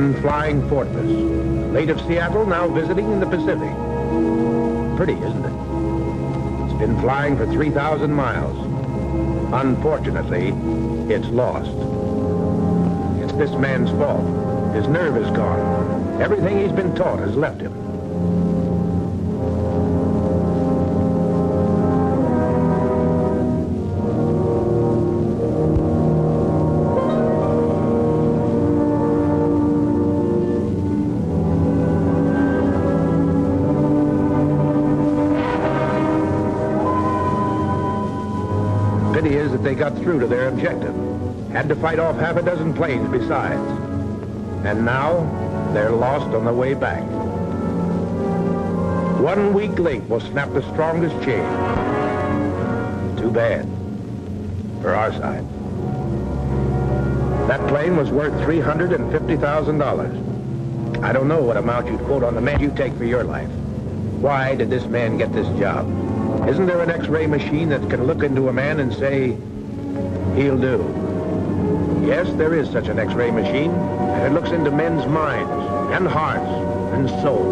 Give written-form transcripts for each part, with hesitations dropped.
One flying fortress. Late of Seattle, now visiting in the Pacific. Pretty, isn't it? It's been flying for 3,000 miles. Unfortunately, it's lost. It's this man's fault. His nerve is gone. Everything he's been taught has left him. Pity is that they got through to their objective. Had to fight off half a dozen planes besides. And now, they're lost on the way back. One weak link will snap the strongest chain. Too bad. For our side. That plane was worth $350,000. I don't know what amount you'd quote on the man you take for your life. Why did this man get this job? Isn't there an X-ray machine that can look into a man and say, he'll do? Yes, there is such an X-ray machine, and it looks into men's minds and hearts and soul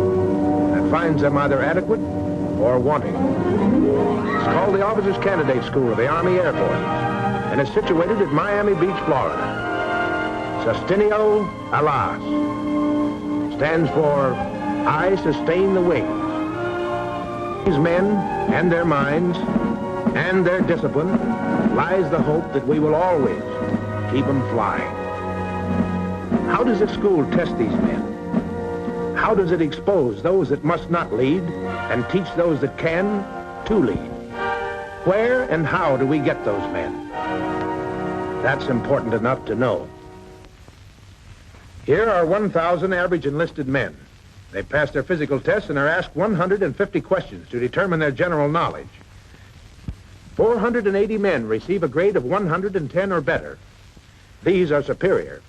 and finds them either adequate or wanting. It's called the Officers Candidate School of the Army Air Forces, and it's situated at Miami Beach, Florida. Sustineo Alas stands for I sustain the wings. These men and their minds and their discipline lies the hope that we will always keep them flying. How does the school test these men? How does it expose those that must not lead and teach those that can to lead? Where and how do we get those men? That's important enough to know. Here are 1,000 average enlisted men. They pass their physical tests and are asked 150 questions to determine their general knowledge. 480 men receive a grade of 110 or better. These are superior.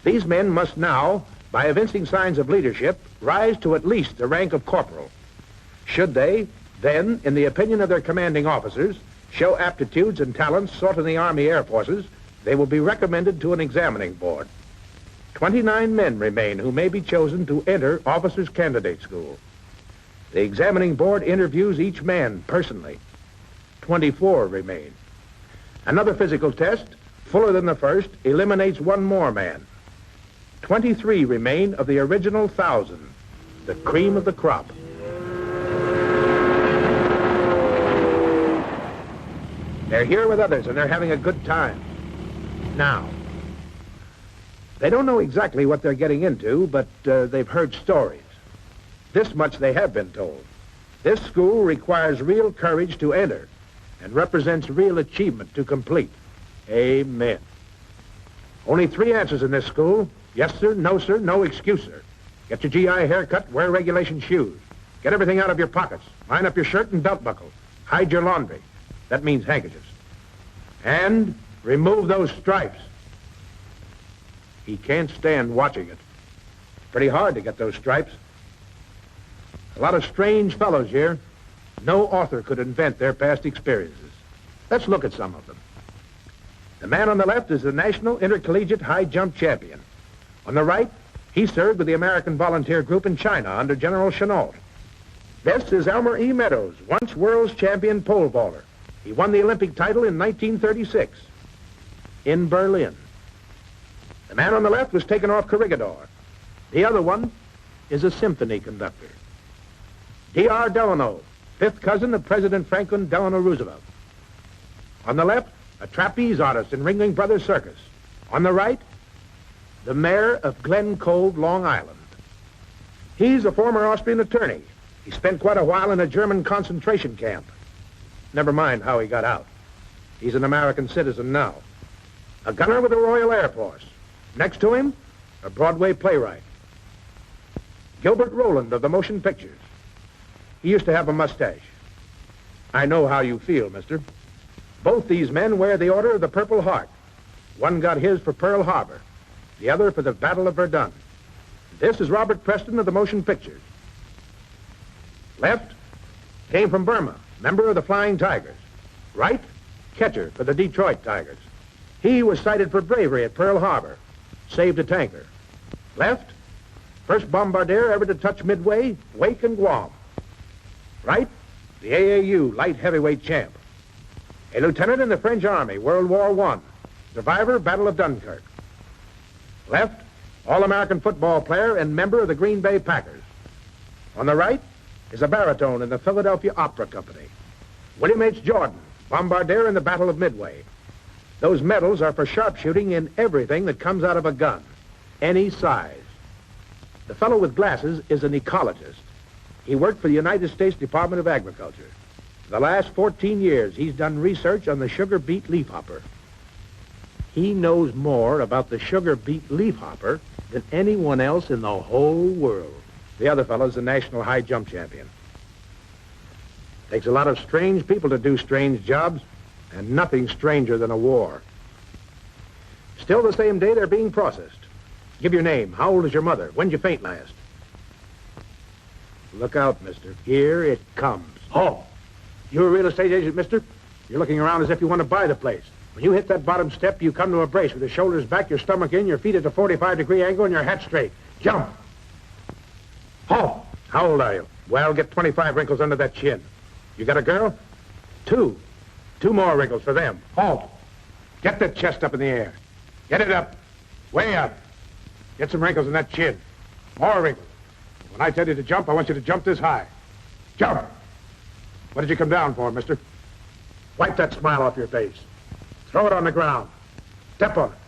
These men must now, by evincing signs of leadership, rise to at least the rank of corporal. Should they, then, in the opinion of their commanding officers, show aptitudes and talents sought in the Army Air Forces, they will be recommended to an examining board. 29 men remain who may be chosen to enter Officers Candidate School. The examining board interviews each man personally. 24 remain. Another physical test, fuller than the first, eliminates one more man. 23 remain of the original 1,000, the cream of the crop. They're here with others and they're having a good time. Now, they don't know exactly what they're getting into, but they've heard stories. This much they have been told. This school requires real courage to enter and represents real achievement to complete. Amen. Only 3 answers in this school. Yes, sir, no, excuse, sir. Get your GI haircut, wear regulation shoes. Get everything out of your pockets. Line up your shirt and belt buckle. Hide your laundry. That means handkerchiefs. And remove those stripes. He can't stand watching it. Pretty hard to get those stripes. A lot of strange fellows here. No author could invent their past experiences. Let's look at some of them. The man on the left is the National Intercollegiate High Jump Champion. On the right, he served with the American Volunteer Group in China under General Chennault. This is Elmer E. Meadows, once world's champion pole vaulter. He won the Olympic title in 1936 in Berlin. The man on the left was taken off Corregidor. The other one is a symphony conductor. D.R. Delano, 5th cousin of President Franklin Delano Roosevelt. On the left, a trapeze artist in Ringling Brothers Circus. On the right, the mayor of Glen Cove, Long Island. He's a former Austrian attorney. He spent quite a while in a German concentration camp. Never mind how he got out. He's an American citizen now. A gunner with the Royal Air Force. Next to him, a Broadway playwright. Gilbert Rowland of the motion pictures. He used to have a mustache. I know how you feel, mister. Both these men wear the Order of the Purple Heart. One got his for Pearl Harbor, the other for the Battle of Verdun. This is Robert Preston of the motion pictures. Left, came from Burma, member of the Flying Tigers. Right, catcher for the Detroit Tigers. He was cited for bravery at Pearl Harbor, saved a tanker. Left, first bombardier ever to touch Midway, Wake, and Guam. Right, the AAU light heavyweight champ. A lieutenant in the French Army, World War I. Survivor, Battle of Dunkirk. Left, All-American football player and member of the Green Bay Packers. On the right is a baritone in the Philadelphia Opera Company. William H. Jordan, bombardier in the Battle of Midway. Those medals are for sharpshooting in everything that comes out of a gun, any size. The fellow with glasses is an ecologist. He worked for the United States Department of Agriculture. For the last 14 years, he's done research on the sugar beet leafhopper. He knows more about the sugar beet leafhopper than anyone else in the whole world. The other fellow's the national high jump champion. Takes a lot of strange people to do strange jobs, and nothing stranger than a war. Still the same day they're being processed. Give your name. How old is your mother? When'd you faint last? Look out, mister. Here it comes. Oh, you a real estate agent, mister? You're looking around as if you want to buy the place. When you hit that bottom step, you come to a brace with your shoulders back, your stomach in, your feet at a 45-degree angle, and your hat straight. Jump! Oh, how old are you? Well, get 25 wrinkles under that chin. You got a girl? Two. 2 more wrinkles for them. Halt! Get that chest up in the air. Get it up. Way up. Get some wrinkles in that chin. More wrinkles. When I tell you to jump, I want you to jump this high. Jump! What did you come down for, mister? Wipe that smile off your face. Throw it on the ground. Step on it.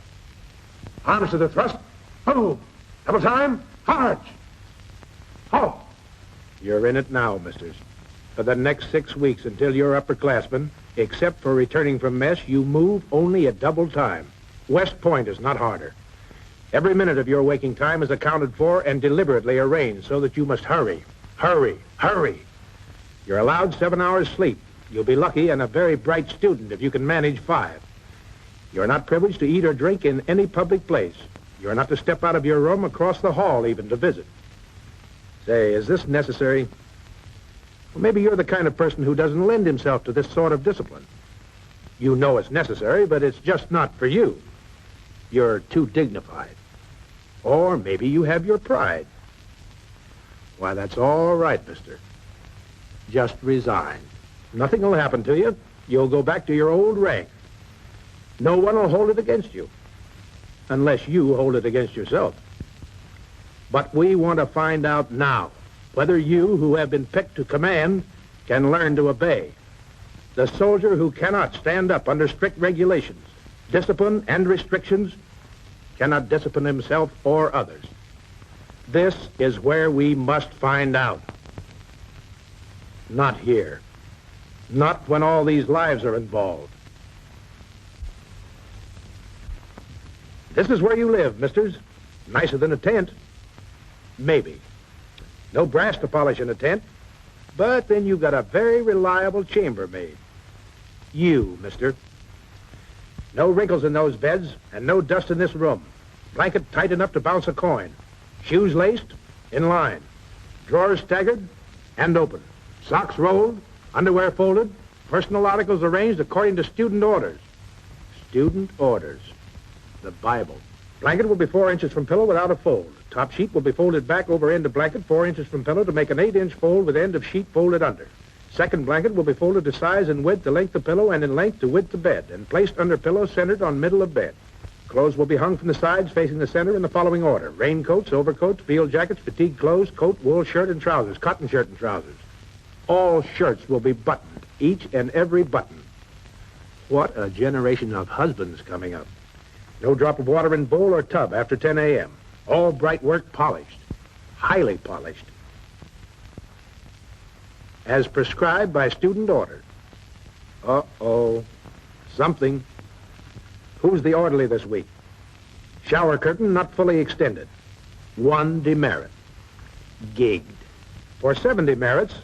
Arms to the thrust. Boom! Double time. March! Halt! You're in it now, misters. For the next 6 weeks until you're upperclassmen, except for returning from mess, you move only at double time. West Point is not harder. Every minute of your waking time is accounted for and deliberately arranged so that you must hurry, hurry, hurry. You're allowed 7 hours sleep. You'll be lucky and a very bright student if you can manage 5. You're not privileged to eat or drink in any public place. You're not to step out of your room across the hall even to visit. Say, is this necessary? Well, maybe you're the kind of person who doesn't lend himself to this sort of discipline. You know it's necessary, but it's just not for you. You're too dignified. Or maybe you have your pride. Why, that's all right, mister. Just resign. Nothing will happen to you. You'll go back to your old rank. No one will hold it against you. Unless you hold it against yourself. But we want to find out now whether you, who have been picked to command, can learn to obey. The soldier who cannot stand up under strict regulations, discipline, and restrictions cannot discipline himself or others. This is where we must find out. Not here. Not when all these lives are involved. This is where you live, misters. Nicer than a tent. Maybe. No brass to polish in a tent, but then you've got a very reliable chambermaid. You, mister. No wrinkles in those beds, and no dust in this room. Blanket tight enough to bounce a coin. Shoes laced, in line. Drawers staggered, and open. Socks rolled, underwear folded, personal articles arranged according to student orders. Student orders. The Bible. Blanket will be 4 inches from pillow without a fold. Top sheet will be folded back over end of blanket 4 inches from pillow to make an 8-inch fold with end of sheet folded under. Second blanket will be folded to size and width to length of pillow and in length to width of bed and placed under pillow centered on middle of bed. Clothes will be hung from the sides facing the center in the following order. Raincoats, overcoats, field jackets, fatigue clothes, coat, wool shirt and trousers, cotton shirt and trousers. All shirts will be buttoned, each and every button. What a generation of husbands coming up. No drop of water in bowl or tub after 10 a.m. All bright work polished, highly polished. As prescribed by student order. Uh-oh, something. Who's the orderly this week? Shower curtain not fully extended. 1 demerit. Gigged. For 7 demerits,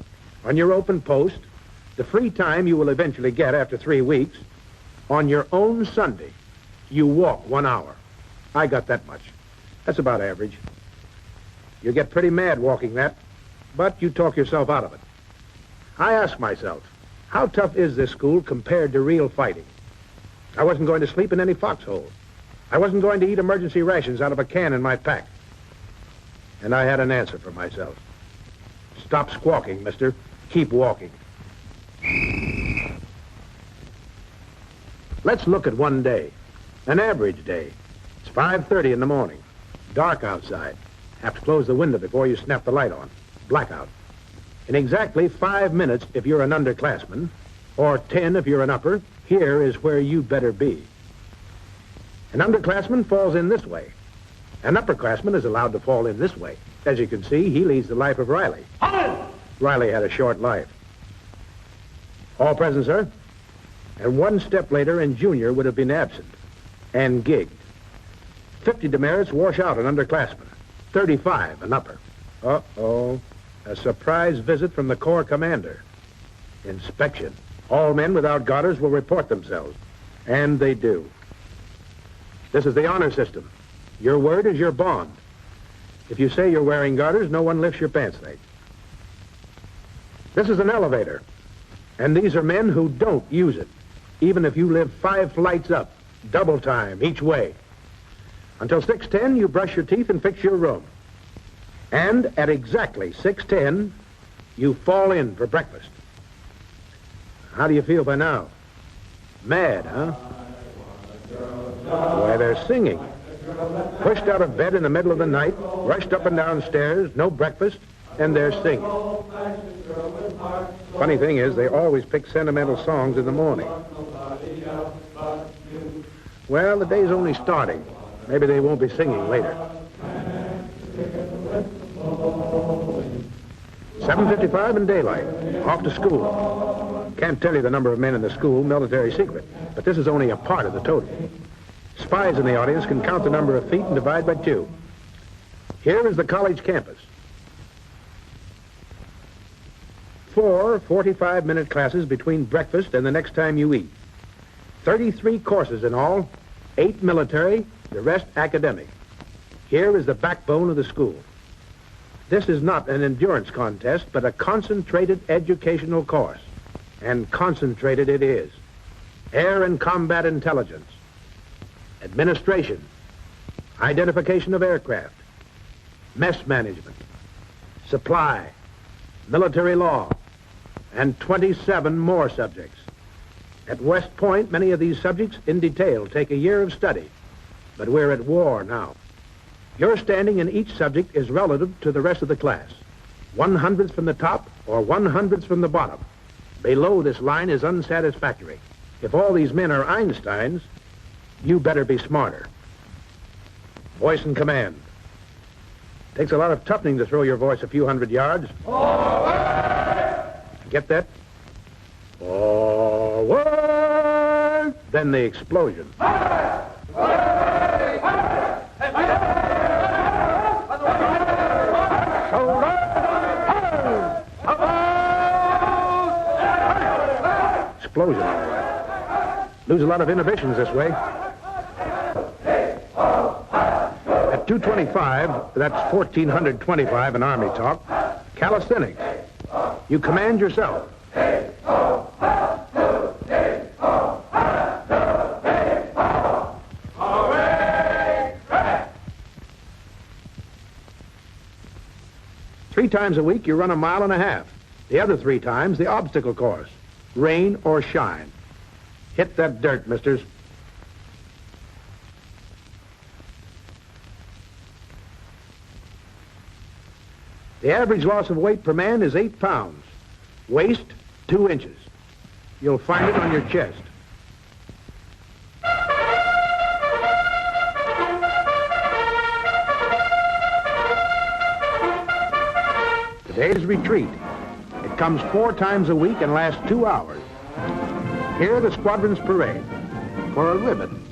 on your open post, the free time you will eventually get after 3 weeks, on your own Sunday, you walk 1 hour. I got that much. That's about average. You get pretty mad walking that, but you talk yourself out of it. I ask myself, how tough is this school compared to real fighting? I wasn't going to sleep in any foxhole. I wasn't going to eat emergency rations out of a can in my pack. And I had an answer for myself. Stop squawking, mister. Keep walking. Let's look at one day. An average day. It's 5:30 in the morning. Dark outside. Have to close the window before you snap the light on. Blackout. In exactly 5 minutes if you're an underclassman, or 10 if you're an upper, here is where you better be. An underclassman falls in this way. An upperclassman is allowed to fall in this way. As you can see, he leads the life of Riley. Riley had a short life. All present, sir? And one step later, and Junior would have been absent and gigged. 50 demerits wash out an underclassman. 35 an upper. Uh-oh. A surprise visit from the Corps commander. Inspection. All men without garters will report themselves. And they do. This is the honor system. Your word is your bond. If you say you're wearing garters, no one lifts your pants leg. This is an elevator. And these are men who don't use it, even if you live 5 flights up, double time each way. Until 6:10, you brush your teeth and fix your room. And at exactly 6:10, you fall in for breakfast. How do you feel by now? Mad, huh? Why, they're singing. Pushed out of bed in the middle of the night, rushed up and down stairs, no breakfast, and they're singing. Funny thing is, they always pick sentimental songs in the morning. Well, the day's only starting. Maybe they won't be singing later. 7:55 in daylight. Off to school. Can't tell you the number of men in the school, military secret. But this is only a part of the total. Spies in the audience can count the number of feet and divide by 2. Here is the college campus. 4 45-minute classes between breakfast and the next time you eat. 33 courses in all, 8 military, the rest academic. Here is the backbone of the school. This is not an endurance contest, but a concentrated educational course. And concentrated it is. Air and combat intelligence, administration, identification of aircraft, mess management, supply, military law, and 27 more subjects. At West Point, many of these subjects in detail take a year of study, but we're at war now. Your standing in each subject is relative to the rest of the class. 100th from the top or 100th from the bottom. Below this line is unsatisfactory. If all these men are Einsteins, you better be smarter. Voice in command. Takes a lot of toughening to throw your voice a few hundred yards. Forward! Get that? Forward! Then the explosion. Explosion, all right. Lose a lot of inhibitions this way. At 225, that's 1425 in Army talk, calisthenics. You command yourself. 3 times a week, you run 1.5 miles. The other 3 times, the obstacle course. Rain or shine. Hit that dirt, misters. The average loss of weight per man is 8 pounds. Waist, 2 inches. You'll find it on your chest. Today's retreat. It comes 4 times a week and lasts 2 hours. Here the squadron's parade. For a ribbon.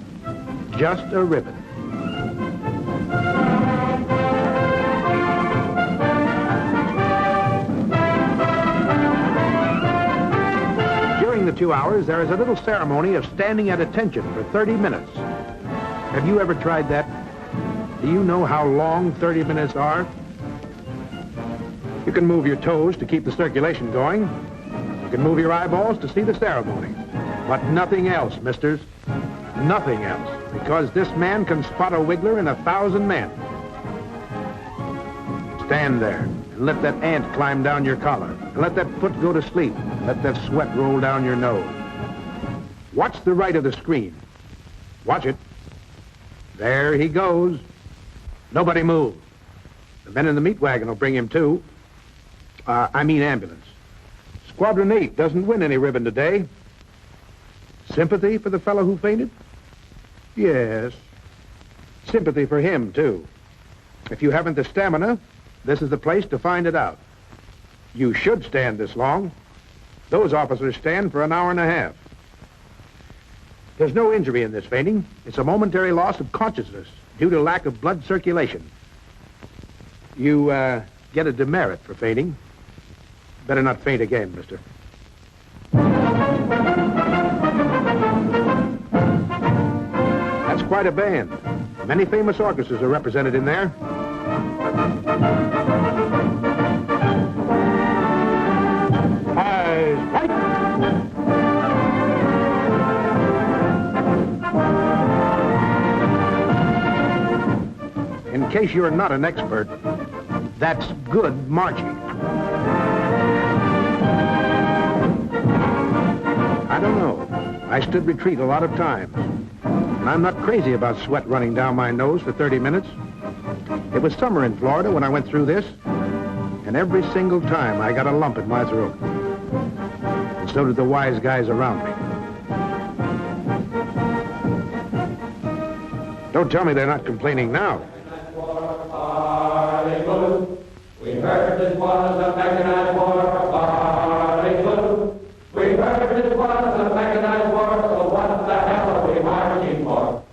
Just a ribbon. During the 2 hours, there is a little ceremony of standing at attention for 30 minutes. Have you ever tried that? Do you know how long 30 minutes are? You can move your toes to keep the circulation going. You can move your eyeballs to see the ceremony. But nothing else, misters. Nothing else. Because this man can spot a wiggler in 1,000 men. Stand there and let that ant climb down your collar. And let that foot go to sleep. Let that sweat roll down your nose. Watch the right of the screen. Watch it. There he goes. Nobody move. The men in the meat wagon will bring him too. I mean ambulance. Squadron 8 doesn't win any ribbon today. Sympathy for the fellow who fainted? Yes. Sympathy for him, too. If you haven't the stamina, this is the place to find it out. You should stand this long. Those officers stand for an hour and a half. There's no injury in this fainting. It's a momentary loss of consciousness due to lack of blood circulation. You, get a demerit for fainting. Better not faint again, mister. That's quite a band. Many famous orchestras are represented in there. Eyes white. In case you're not an expert, that's good marching. I don't know. I stood retreat a lot of times. And I'm not crazy about sweat running down my nose for 30 minutes. It was summer in Florida when I went through this, and every single time I got a lump in my throat. And so did the wise guys around me. Don't tell me they're not complaining now. We heard this was a mechanized war for Barley Blue. We heard this was a mechanized war, so what the hell are we marching for?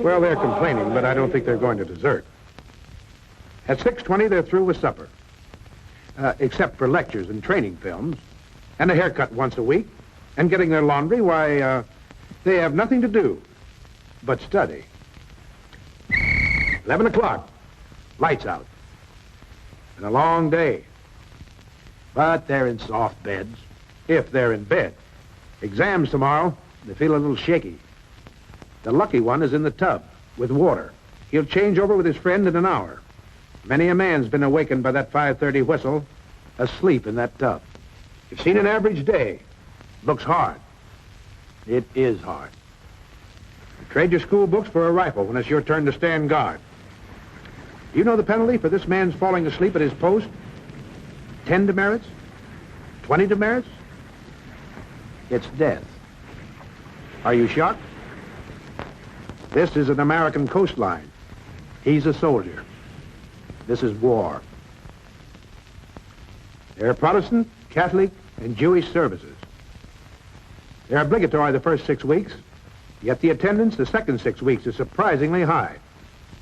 Well, they're complaining, but I don't think they're going to desert. At 6:20, they're through with supper. Except for lectures and training films, and a haircut once a week, and getting their laundry, why, they have nothing to do but study. 11 o'clock, lights out. And a long day. But they're in soft beds, if they're in bed. Exams tomorrow, they feel a little shaky. The lucky one is in the tub, with water. He'll change over with his friend in an hour. Many a man's been awakened by that 5:30 whistle, asleep in that tub. You've seen an average day. Looks hard. It is hard. You trade your school books for a rifle when it's your turn to stand guard. Do you know the penalty for this man's falling asleep at his post? 10 demerits? 20 demerits? It's death. Are you shocked? This is an American coastline. He's a soldier. This is war. There are Protestant, Catholic, and Jewish services. They're obligatory the first 6 weeks, yet the attendance the second 6 weeks is surprisingly high.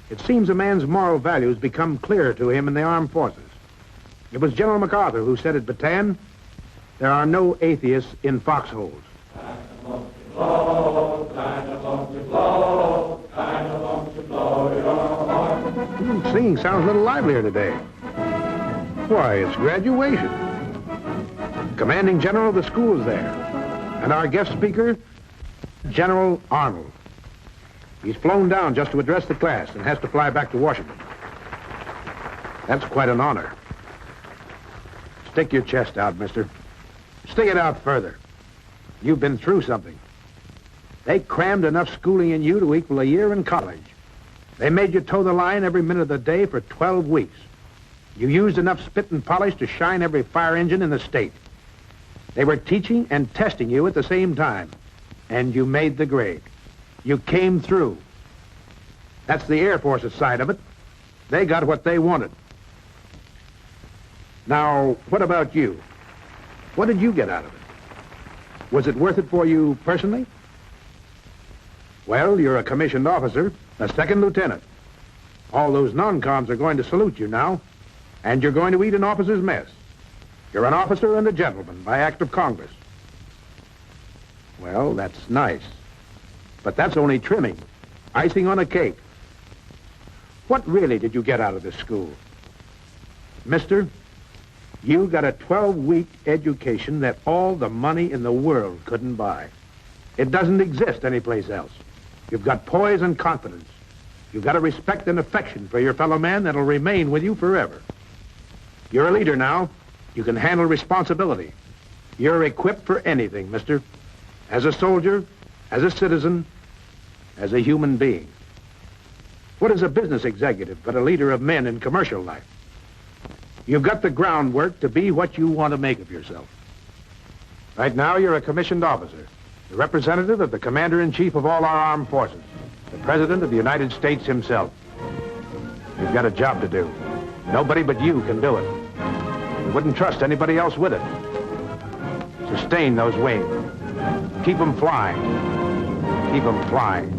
It seems a man's moral values become clearer to him in the armed forces. It was General MacArthur who said at Bataan, there are no atheists in foxholes. Singing sounds a little livelier today. Why, it's graduation. Commanding General of the school is there. And our guest speaker, General Arnold. He's flown down just to address the class and has to fly back to Washington. That's quite an honor. Stick your chest out, mister. Stick it out further. You've been through something. They crammed enough schooling in you to equal a year in college. They made you toe the line every minute of the day for 12 weeks. You used enough spit and polish to shine every fire engine in the state. They were teaching and testing you at the same time, and you made the grade. You came through. That's the Air Force's side of it. They got what they wanted. Now, what about you? What did you get out of it? Was it worth it for you personally? Well, you're a commissioned officer, a second lieutenant. All those non-coms are going to salute you now, and you're going to eat an officer's mess. You're an officer and a gentleman by act of Congress. Well, that's nice. But that's only trimming, icing on a cake. What really did you get out of this school? Mister, you got a 12-week education that all the money in the world couldn't buy. It doesn't exist anyplace else. You've got poise and confidence. You've got a respect and affection for your fellow man that'll remain with you forever. You're a leader now. You can handle responsibility. You're equipped for anything, mister. As a soldier, as a citizen, as a human being. What is a business executive but a leader of men in commercial life? You've got the groundwork to be what you want to make of yourself. Right now, you're a commissioned officer, the representative of the Commander-in-Chief of all our armed forces, the President of the United States himself. You've got a job to do. Nobody but you can do it. You wouldn't trust anybody else with it. Sustain those wings. Keep them flying. Keep them flying.